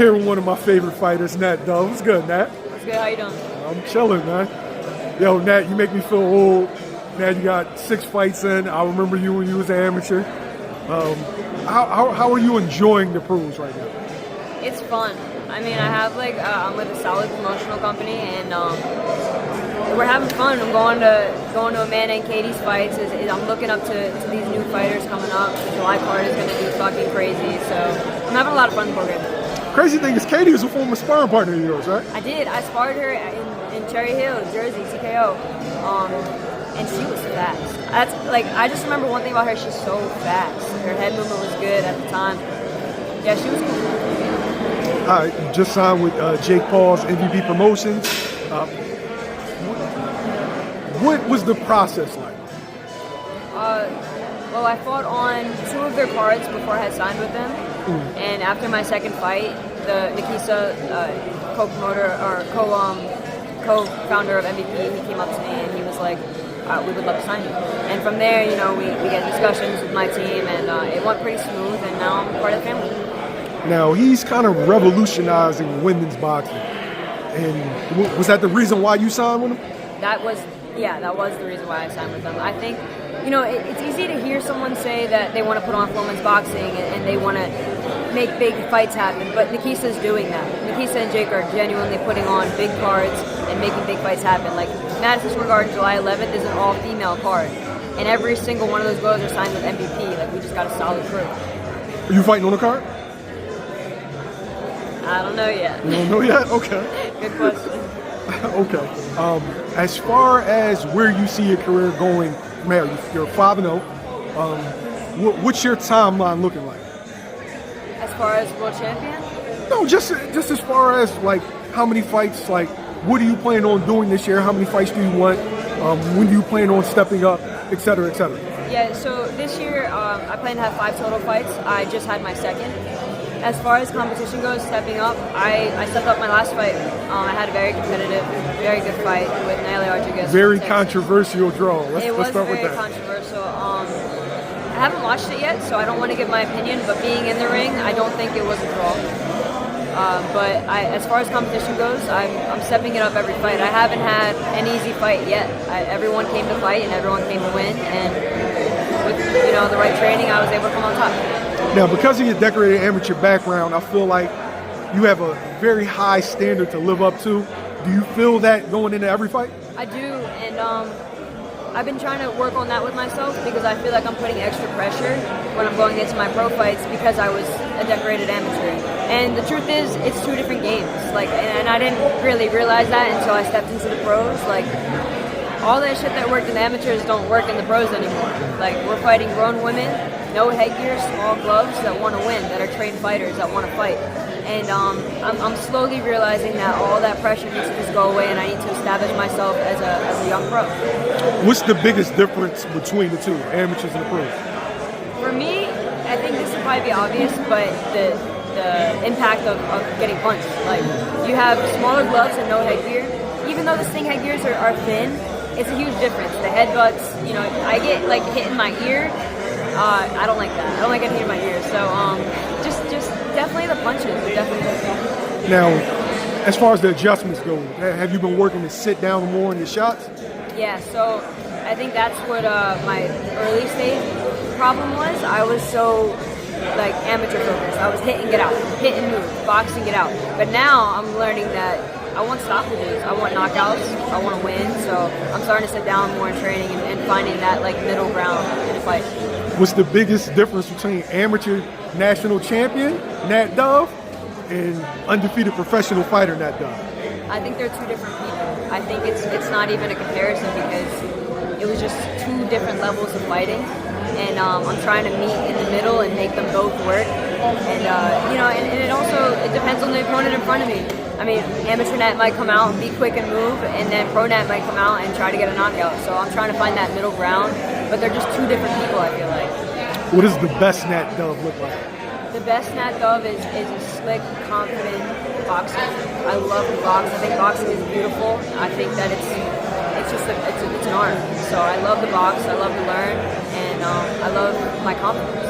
here with one of my favorite fighters, Nat Dove. What's good, Nat? What's good? How you doing? I'm chilling, man. Yo, Nat, you make me feel old. Nat, you got 6 fights in. I remember you when you was an amateur. How are you enjoying the pros right now? It's fun. I mean, I have I'm with a solid promotional company, and we're having fun. I'm going to Amanda and Katie's fights. I'm looking up to these new fighters coming up. The July card is going to be fucking crazy. So I'm having a lot of fun in the program. Crazy thing is, Katie was a former sparring partner of yours, right? I did. I sparred her in Cherry Hill, Jersey, TKO, and she was fast. I just remember one thing about her. She's so fast. Her head movement was good at the time. Yeah, she was cool. All right, you just signed with Jake Paul's MVP Promotions. What was the process like? Well, I fought on 2 of their cards before I had signed with them, and after my second fight, the Nikisa co-promoter or co-founder of MVP, he came up to me and he was like, "We would love to sign you." And from there, we get discussions with my team, and it went pretty smooth. And now I'm part of the family. Now he's kind of revolutionizing women's boxing, and was that the reason why you signed with him? That was the reason why I signed with them. I think, it's easy to hear someone say that they want to put on women's boxing and they want to make big fights happen, but Nikisa's doing that. Nikisa and Jake are genuinely putting on big cards and making big fights happen. Like Madison Square Garden, July 11th is an all-female card, and every single one of those girls are signed with MVP. Like, we just got a solid crew. Are you fighting on the card? I don't know yet. You don't know yet? Okay. Good question. Okay. As far as where you see your career going from here, you're 5-0. What's your timeline looking like? As far as world champion? No, just as far as how many fights, what are you planning on doing this year? How many fights do you want? When do you plan on stepping up, et cetera, et cetera? Yeah, so this year I plan to have 5 total fights. I just had my second. As far as competition goes, stepping up, I stepped up my last fight. I had a very competitive, very good fight with Nayeli Rodriguez. Very controversial draw. Let's start with that. It was very controversial. I haven't watched it yet, so I don't want to give my opinion, but being in the ring, I don't think it was a draw. But as far as competition goes, I'm stepping it up every fight. I haven't had an easy fight yet. Everyone came to fight and everyone came to win, and with the right training, I was able to come on top. Now, because of your decorated amateur background, I feel like you have a very high standard to live up to. Do you feel that going into every fight? I do, and I've been trying to work on that with myself because I feel like I'm putting extra pressure when I'm going into my pro fights because I was a decorated amateur. And the truth is, it's 2 different games. And I didn't really realize that until I stepped into the pros. All that shit that worked in amateurs don't work in the pros anymore. We're fighting grown women, no headgear, small gloves that want to win, that are trained fighters that want to fight. And I'm slowly realizing that all that pressure needs to just go away, and I need to establish myself as a young pro. What's the biggest difference between the two, amateurs and the pros? For me, I think this will probably be obvious, but the impact of getting punched. You have smaller gloves and no headgear. Even though the Sting headgears are thin, it's a huge difference. The headbutts, I get hit in my ear. I don't like that. I don't like getting hit in my ear. So just definitely the punches. Definitely. Now, as far as the adjustments go, have you been working to sit down more in your shots? Yeah. So I think that's what my early stage problem was. I was so amateur focused. I was hit and get out, hit and move, box and get out. But now I'm learning that I want stoppages. I want knockouts. I want to win. So I'm starting to sit down more in training and finding that middle ground in a fight. What's the biggest difference between amateur national champion Nat Dove and undefeated professional fighter Nat Dove? I think they're 2 different people. I think it's not even a comparison because it was just 2 different levels of fighting. And I'm trying to meet in the middle and make them both work. And and it also depends on the opponent in front of me. I mean, amateur Nat might come out and be quick and move, and then pro Nat might come out and try to get a knockout. So I'm trying to find that middle ground, but they're just 2 different people, I feel like. What does the best Nat Dove look like? The best Nat Dove is a slick, confident boxer. I love to box. I think boxing is beautiful. I think that it's an art. So I love the box. I love to learn, and I love my confidence.